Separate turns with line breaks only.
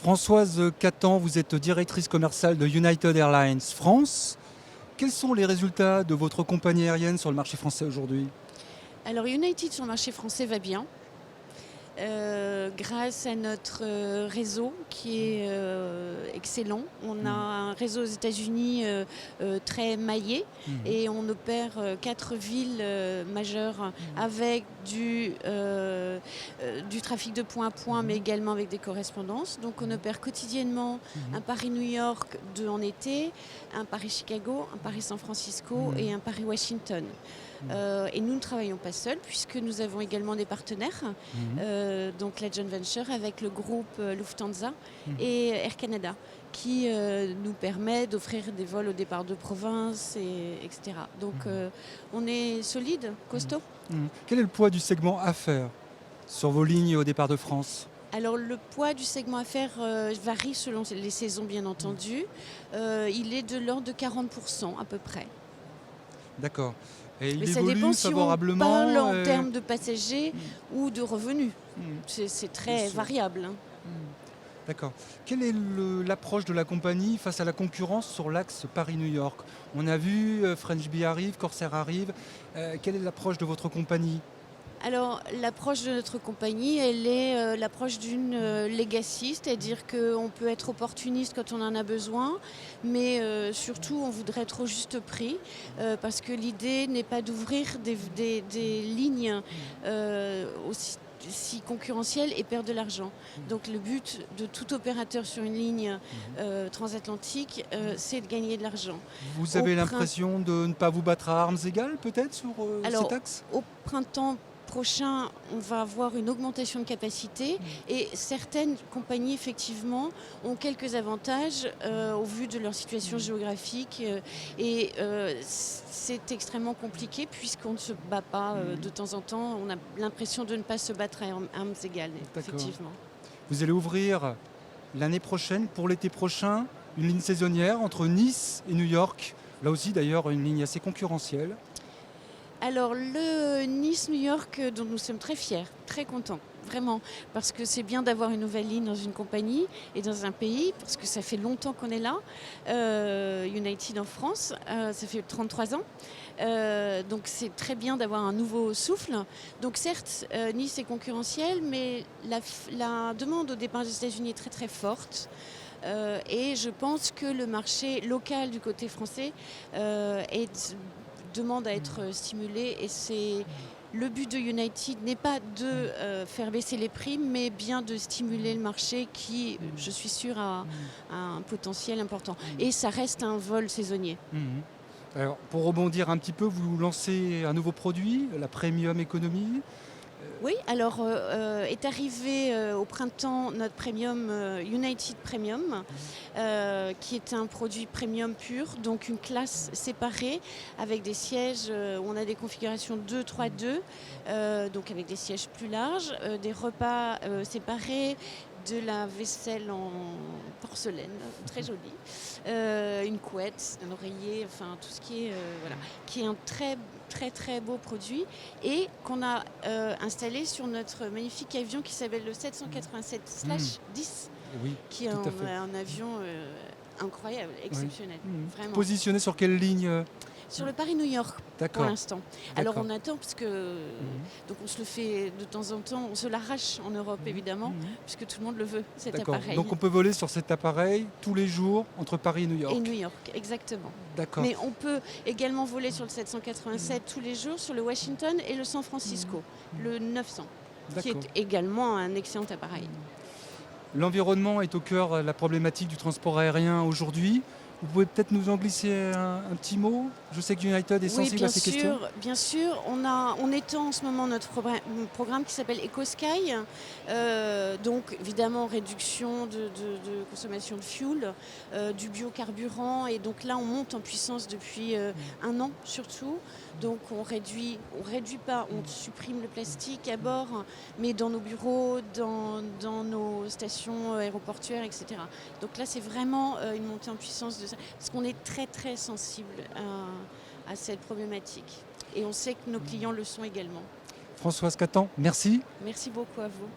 Françoise Catan, vous êtes directrice commerciale de United Airlines France. Quels sont les résultats de votre compagnie aérienne sur le marché français aujourd'hui?
Alors United sur le marché français va bien, grâce à notre réseau qui est excellent. On a un réseau aux États-Unis très maillé
Mhm.
et on opère 4 villes majeures avec du trafic de point à point, mais également avec des correspondances. Donc on opère quotidiennement un Paris-New York en été, un Paris-Chicago, un Paris-San Francisco et un Paris-Washington. Et nous ne travaillons pas seuls puisque nous avons également des partenaires,
Mhm.
donc la joint venture avec le groupe Lufthansa
Mhm.
et Air Canada qui nous permet d'offrir des vols au départ de province, etc. Donc on est solide, costaud.
Mhm. Quel est le poids du segment affaires sur vos lignes au départ de France?
Alors le poids du segment affaires varie selon les saisons bien entendu. Il est de l'ordre de 40% à peu près.
D'accord. Et
Mais
il
ça
évolue
dépend si on parle
favorablement
en termes de passagers
Mhm.
ou de revenus.
Mhm.
C'est
Bien
très
sûr.
variable, hein.
Mhm. D'accord. Quelle est l'approche de la compagnie face à la concurrence sur l'axe Paris-New York? On a vu French Bee arrive, Corsair arrive. Quelle est l'approche de votre compagnie?
Alors, l'approche de notre compagnie, elle est l'approche d'une legacy, c'est-à-dire qu'on peut être opportuniste quand on en a besoin, mais surtout, on voudrait être au juste prix, parce que l'idée n'est pas d'ouvrir des lignes aussi si concurrentielles et perdre de l'argent. Donc le but de tout opérateur sur une ligne transatlantique, c'est de gagner de l'argent.
Vous
Au
avez
printemps
l'impression de ne pas vous battre à armes égales, peut-être, sur cet
Alors,
axe?
au printemps prochain, on va avoir une augmentation de capacité et certaines compagnies, effectivement, ont quelques avantages au vu de leur situation géographique et c'est extrêmement compliqué puisqu'on ne se bat pas de temps en temps. On a l'impression de ne pas se battre à armes égales,
D'accord.
effectivement.
Vous allez ouvrir l'année prochaine, pour l'été prochain, une ligne saisonnière entre Nice et New York. Là aussi, d'ailleurs, une ligne assez concurrentielle.
Alors, le Nice-New York, dont nous sommes très fiers, très contents, vraiment, parce que c'est bien d'avoir une nouvelle ligne dans une compagnie et dans un pays, parce que ça fait longtemps qu'on est là, United en France, ça fait 33 ans. Donc c'est très bien d'avoir un nouveau souffle. Donc certes, Nice est concurrentiel, mais la demande au départ des États-Unis est très très forte. Et je pense que le marché local du côté français demande à être stimulé et c'est le but de United n'est pas de faire baisser les prix, mais bien de stimuler le marché qui, je suis sûre, a un potentiel important. Et ça reste un vol saisonnier.
Mhm. Alors, pour rebondir un petit peu, vous lancez un nouveau produit, la Premium Economy.
Oui, alors est arrivé au printemps notre premium United Premium, qui est un produit premium pur, donc une classe séparée avec des sièges où on a des configurations 2-3-2, donc avec des sièges plus larges, des repas séparés, de la vaisselle en porcelaine, très jolie, une couette, un oreiller, enfin tout ce qui est, voilà, qui est un très très très beau produit et qu'on a installé sur notre magnifique avion qui s'appelle le
Mhm.
787/10,
Oui,
qui est
tout à fait.
un avion incroyable,
Oui.
exceptionnel,
Mhm.
vraiment.
Positionné sur quelle ligne
Sur le Paris-New York pour
D'accord,
l'instant. Alors
d'accord.
on attend parce que
Mhm.
donc on se le fait de temps en temps, on se l'arrache en Europe
Mhm.
évidemment,
Mhm.
puisque tout le monde le veut, cet
D'accord.
appareil.
Donc on peut voler sur cet appareil tous les jours entre Paris et New
Et New
York.
York, exactement.
D'accord.
Mais on peut également voler sur le 787 tous les jours, sur le Washington et le San Francisco, le 900, qui
D'accord.
est également un excellent appareil.
L'environnement est au cœur de la problématique du transport aérien aujourd'hui. Vous pouvez peut-être nous en glisser un petit mot? Je sais que United est
Oui,
sensible à ces questions.
bien sûr. On étend en ce moment notre programme qui s'appelle EcoSky. Donc, évidemment, réduction de consommation de fuel, du biocarburant. Et donc là, on monte en puissance depuis un an surtout. Donc, on réduit pas, on supprime le plastique à bord, mais dans nos bureaux, dans nos stations aéroportuaires, etc. Donc là, c'est vraiment une montée en puissance de ça, parce qu'on est très, très sensible à cette problématique. Et on sait que nos clients le sont également.
Françoise Catan, merci.
Merci beaucoup à vous.